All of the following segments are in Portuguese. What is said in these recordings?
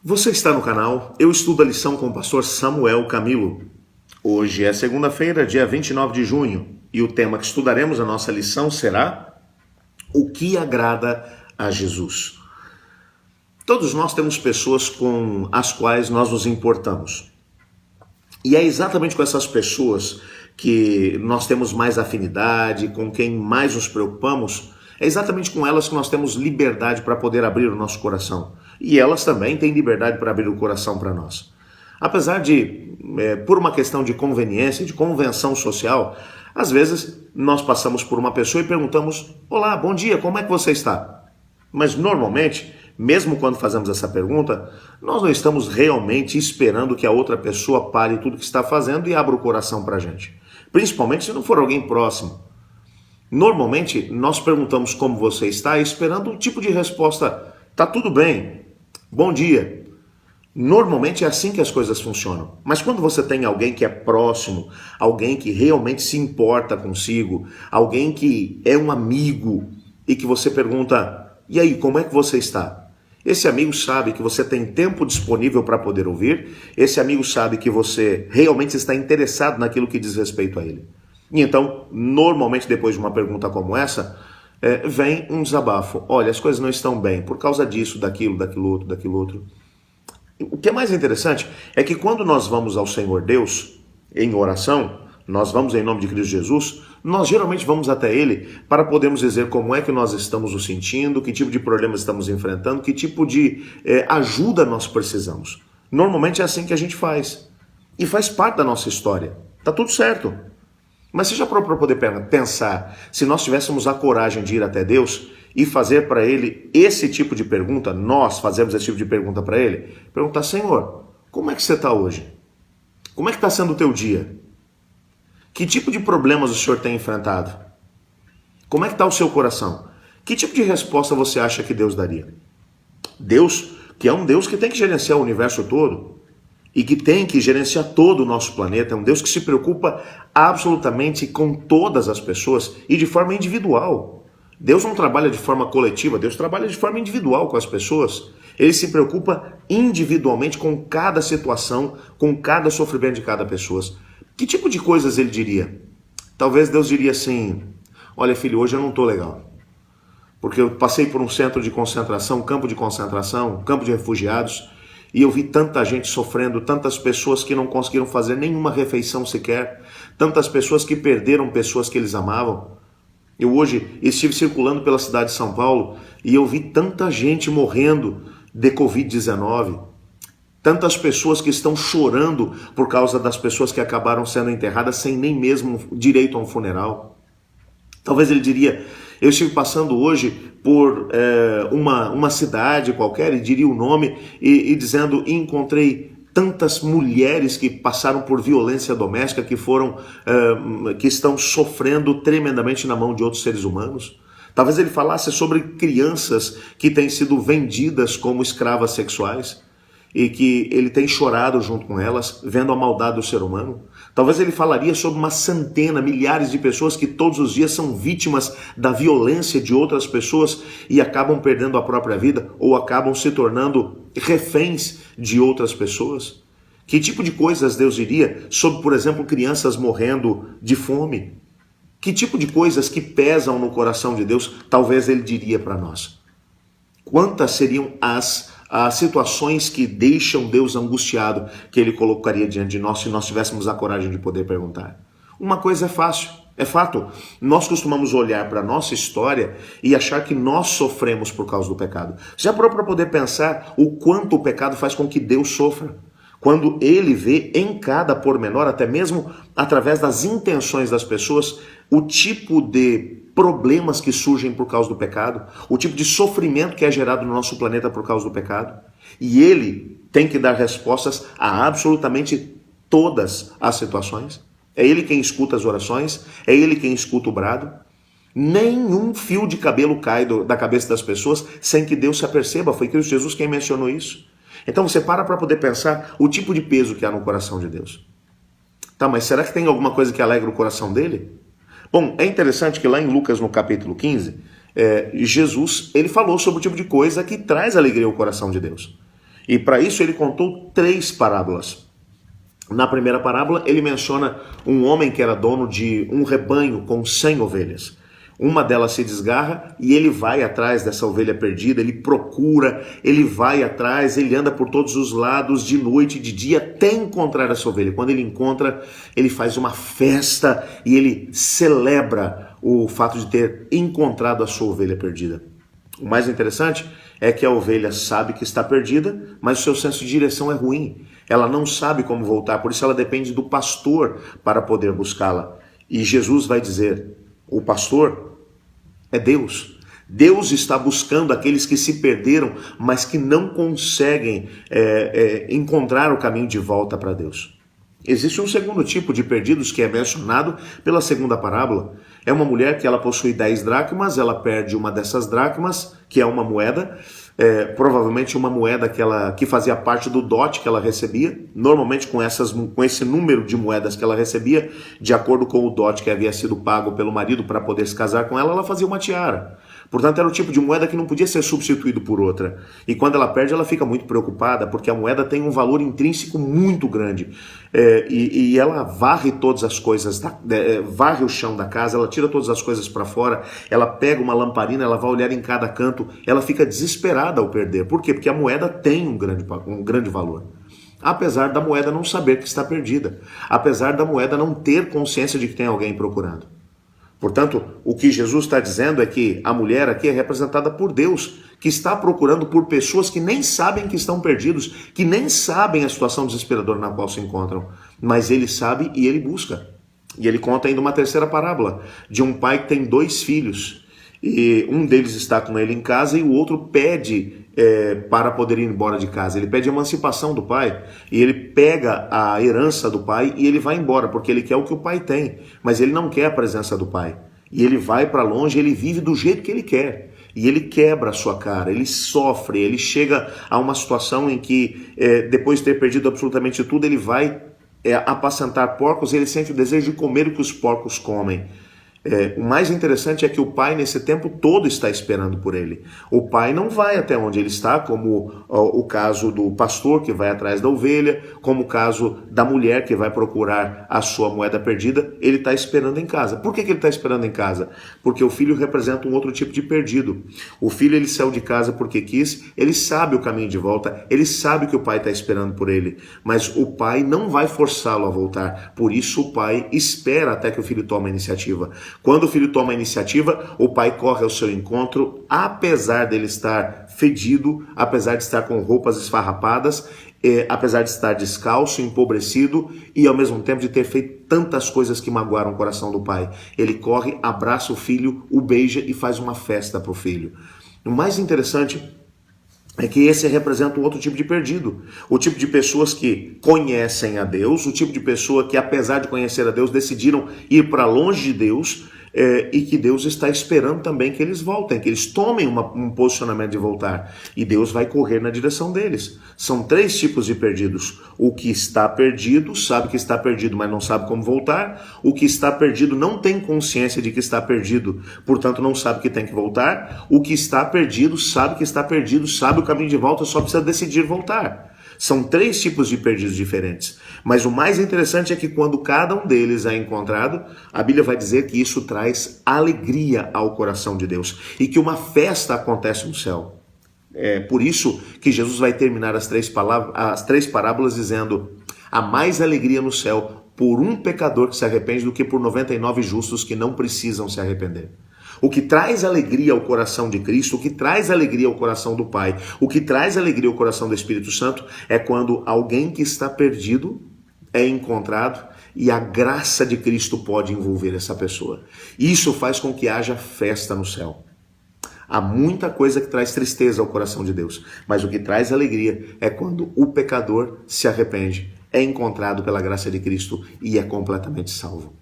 Você está no canal Eu Estudo a Lição com o pastor Samuel Camilo. Hoje é segunda-feira, dia 29 de junho, e o tema que estudaremos a nossa lição será O que agrada a Jesus. Todos nós temos pessoas com as quais nós nos importamos. E é exatamente com essas pessoas que nós temos mais afinidade, com quem mais nos preocupamos. É exatamente com elas que nós temos liberdade para poder abrir o nosso coração. E elas também têm liberdade para abrir o coração para nós. Apesar de, por uma questão de conveniência, de convenção social, às vezes nós passamos por uma pessoa e perguntamos: olá, bom dia, como é que você está? Mas normalmente, mesmo quando fazemos essa pergunta, nós não estamos realmente esperando que a outra pessoa pare tudo que está fazendo e abra o coração para a gente. Principalmente se não for alguém próximo. Normalmente, nós perguntamos como você está esperando um tipo de resposta: tá tudo bem, bom dia. Normalmente é assim que as coisas funcionam. Mas quando você tem alguém que é próximo, alguém que realmente se importa consigo, alguém que é um amigo e que você pergunta: e aí, como é que você está? Esse amigo sabe que você tem tempo disponível para poder ouvir, esse amigo sabe que você realmente está interessado naquilo que diz respeito a ele. E então, normalmente depois de uma pergunta como essa, vem um desabafo. Olha, as coisas não estão bem por causa disso, daquilo outro. O que é mais interessante é que quando nós vamos ao Senhor Deus em oração, nós vamos em nome de Cristo Jesus, nós geralmente vamos até Ele para podermos dizer como é que nós estamos nos sentindo, que tipo de problemas estamos enfrentando, que tipo de ajuda nós precisamos. Normalmente é assim que a gente faz. E faz parte da nossa história. Tá tudo certo. Mas você já parou para poder pensar, se nós tivéssemos a coragem de ir até Deus e fazer para Ele esse tipo de pergunta, nós fazemos esse tipo de pergunta para Ele, perguntar: Senhor, como é que você está hoje? Como é que está sendo o teu dia? Que tipo de problemas o Senhor tem enfrentado? Como é que está o seu coração? Que tipo de resposta você acha que Deus daria? Deus, que é um Deus que tem que gerenciar o universo todo, e que tem que gerenciar todo o nosso planeta, é um Deus que se preocupa absolutamente com todas as pessoas e de forma individual. Deus não trabalha de forma coletiva, Deus trabalha de forma individual com as pessoas. Ele se preocupa individualmente com cada situação, com cada sofrimento de cada pessoa. Que tipo de coisas ele diria? Talvez Deus diria assim: olha, filho, hoje eu não estou legal. Porque eu passei por um centro de concentração, um campo de refugiados, e eu vi tanta gente sofrendo, tantas pessoas que não conseguiram fazer nenhuma refeição sequer, tantas pessoas que perderam pessoas que eles amavam. Eu hoje estive circulando pela cidade de São Paulo e eu vi tanta gente morrendo de Covid-19, tantas pessoas que estão chorando por causa das pessoas que acabaram sendo enterradas sem nem mesmo direito a um funeral. Talvez ele diria: eu estive passando hoje por uma cidade qualquer, e diria o nome, e dizendo: encontrei tantas mulheres que passaram por violência doméstica, que estão sofrendo tremendamente na mão de outros seres humanos. Talvez ele falasse sobre crianças que têm sido vendidas como escravas sexuais, e que ele tem chorado junto com elas, vendo a maldade do ser humano. Talvez ele falaria sobre uma centena, milhares de pessoas que todos os dias são vítimas da violência de outras pessoas e acabam perdendo a própria vida ou acabam se tornando reféns de outras pessoas. Que tipo de coisas Deus diria sobre, por exemplo, crianças morrendo de fome? Que tipo de coisas que pesam no coração de Deus, talvez ele diria para nós? Quantas seriam as situações que deixam Deus angustiado, que Ele colocaria diante de nós se nós tivéssemos a coragem de poder perguntar? Uma coisa é fácil, é fato. Nós costumamos olhar para a nossa história e achar que nós sofremos por causa do pecado. Já parou para poder pensar o quanto o pecado faz com que Deus sofra? Quando Ele vê em cada pormenor, até mesmo através das intenções das pessoas, o tipo de problemas que surgem por causa do pecado, o tipo de sofrimento que é gerado no nosso planeta por causa do pecado. E Ele tem que dar respostas a absolutamente todas as situações. É Ele quem escuta as orações, é Ele quem escuta o brado. Nenhum fio de cabelo cai da cabeça das pessoas sem que Deus se aperceba. Foi Cristo Jesus quem mencionou isso. Então você para poder pensar o tipo de peso que há no coração de Deus. Tá, mas será que tem alguma coisa que alegra o coração dele? Bom, é interessante que lá em Lucas, no capítulo 15, Jesus ele falou sobre o tipo de coisa que traz alegria ao coração de Deus. E para isso ele contou 3 parábolas. Na primeira parábola, ele menciona um homem que era dono de um rebanho com 100 ovelhas. Uma delas se desgarra e ele vai atrás dessa ovelha perdida, ele procura, ele vai atrás, ele anda por todos os lados, de noite, de dia, até encontrar essa ovelha. Quando ele encontra, ele faz uma festa e ele celebra o fato de ter encontrado a sua ovelha perdida. O mais interessante é que a ovelha sabe que está perdida, mas o seu senso de direção é ruim. Ela não sabe como voltar, por isso ela depende do pastor para poder buscá-la. E Jesus vai dizer, o pastor é Deus. Deus está buscando aqueles que se perderam, mas que não conseguem encontrar o caminho de volta para Deus. Existe um segundo tipo de perdidos que é mencionado pela segunda parábola. É uma mulher que ela possui 10 dracmas, ela perde uma dessas dracmas, que é uma moeda, provavelmente uma moeda que fazia parte do dote que ela recebia, normalmente com esse número de moedas que ela recebia, de acordo com o dote que havia sido pago pelo marido para poder se casar com ela fazia uma tiara. Portanto, era o tipo de moeda que não podia ser substituído por outra. E quando ela perde, ela fica muito preocupada, porque a moeda tem um valor intrínseco muito grande. E ela varre todas as coisas, varre o chão da casa, ela tira todas as coisas para fora, ela pega uma lamparina, ela vai olhar em cada canto, ela fica desesperada ao perder. Por quê? Porque a moeda tem um grande valor. Apesar da moeda não saber que está perdida, apesar da moeda não ter consciência de que tem alguém procurando. Portanto, o que Jesus está dizendo é que a mulher aqui é representada por Deus, que está procurando por pessoas que nem sabem que estão perdidos, que nem sabem a situação desesperadora na qual se encontram. Mas ele sabe e ele busca. E ele conta ainda uma terceira parábola, de um pai que tem 2 filhos. E um deles está com ele em casa e o outro pede para poder ir embora de casa. Ele pede a emancipação do pai e ele pega a herança do pai e ele vai embora, porque ele quer o que o pai tem, mas ele não quer a presença do pai. E ele vai para longe, ele vive do jeito que ele quer. E ele quebra a sua cara, ele sofre, ele chega a uma situação em que, depois de ter perdido absolutamente tudo, ele vai apacentar porcos e ele sente o desejo de comer o que os porcos comem. O mais interessante é que o pai nesse tempo todo está esperando por ele. O pai não vai até onde ele está, como o caso do pastor que vai atrás da ovelha, como o caso da mulher que vai procurar a sua moeda perdida. Ele está esperando em casa. Por que ele está esperando em casa? Porque o filho representa um outro tipo de perdido. O filho ele saiu de casa porque quis, ele sabe o caminho de volta, ele sabe que o pai está esperando por ele, mas o pai não vai forçá-lo a voltar. Por isso o pai espera até que o filho tome a iniciativa. Quando o filho toma a iniciativa, o pai corre ao seu encontro, apesar dele estar fedido, apesar de estar com roupas esfarrapadas, apesar de estar descalço, empobrecido e ao mesmo tempo de ter feito tantas coisas que magoaram o coração do pai. Ele corre, abraça o filho, o beija e faz uma festa para o filho. O mais interessante é que esse representa um outro tipo de perdido. O tipo de pessoas que conhecem a Deus, o tipo de pessoa que, apesar de conhecer a Deus, decidiram ir para longe de Deus, e que Deus está esperando também que eles voltem, que eles tomem um posicionamento de voltar. E Deus vai correr na direção deles. São 3 tipos de perdidos. O que está perdido, sabe que está perdido, mas não sabe como voltar. O que está perdido não tem consciência de que está perdido, portanto não sabe que tem que voltar. O que está perdido, sabe o caminho de volta, só precisa decidir voltar. São 3 tipos de perdidos diferentes. Mas o mais interessante é que quando cada um deles é encontrado, a Bíblia vai dizer que isso traz alegria ao coração de Deus e que uma festa acontece no céu. É por isso que Jesus vai terminar as 3 parábolas dizendo: há mais alegria no céu por um pecador que se arrepende do que por 99 justos que não precisam se arrepender. O que traz alegria ao coração de Cristo, o que traz alegria ao coração do Pai, o que traz alegria ao coração do Espírito Santo é quando alguém que está perdido é encontrado e a graça de Cristo pode envolver essa pessoa. Isso faz com que haja festa no céu. Há muita coisa que traz tristeza ao coração de Deus, mas o que traz alegria é quando o pecador se arrepende, é encontrado pela graça de Cristo e é completamente salvo.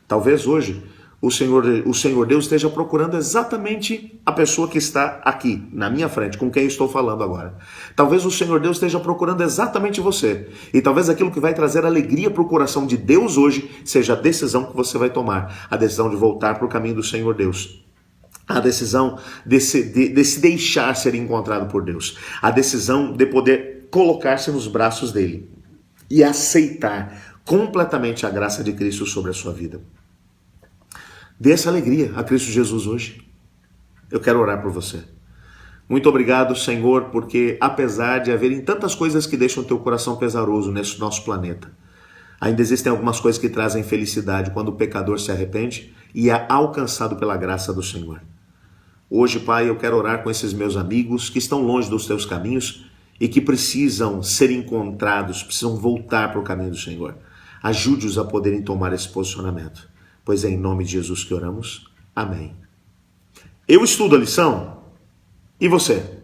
Talvez hoje o Senhor Deus esteja procurando exatamente a pessoa que está aqui, na minha frente, com quem estou falando agora. Talvez o Senhor Deus esteja procurando exatamente você. E talvez aquilo que vai trazer alegria para o coração de Deus hoje seja a decisão que você vai tomar. A decisão de voltar para o caminho do Senhor Deus. A decisão de se deixar ser encontrado por Deus. A decisão de poder colocar-se nos braços dele e aceitar completamente a graça de Cristo sobre a sua vida. Dê essa alegria a Cristo Jesus hoje. Eu quero orar por você. Muito obrigado, Senhor, porque apesar de haverem tantas coisas que deixam teu coração pesaroso nesse nosso planeta, ainda existem algumas coisas que trazem felicidade quando o pecador se arrepende e é alcançado pela graça do Senhor. Hoje, Pai, eu quero orar com esses meus amigos que estão longe dos teus caminhos e que precisam ser encontrados, precisam voltar para o caminho do Senhor. Ajude-os a poderem tomar esse posicionamento, pois é em nome de Jesus que oramos. Amém. Eu estudo a lição, e você?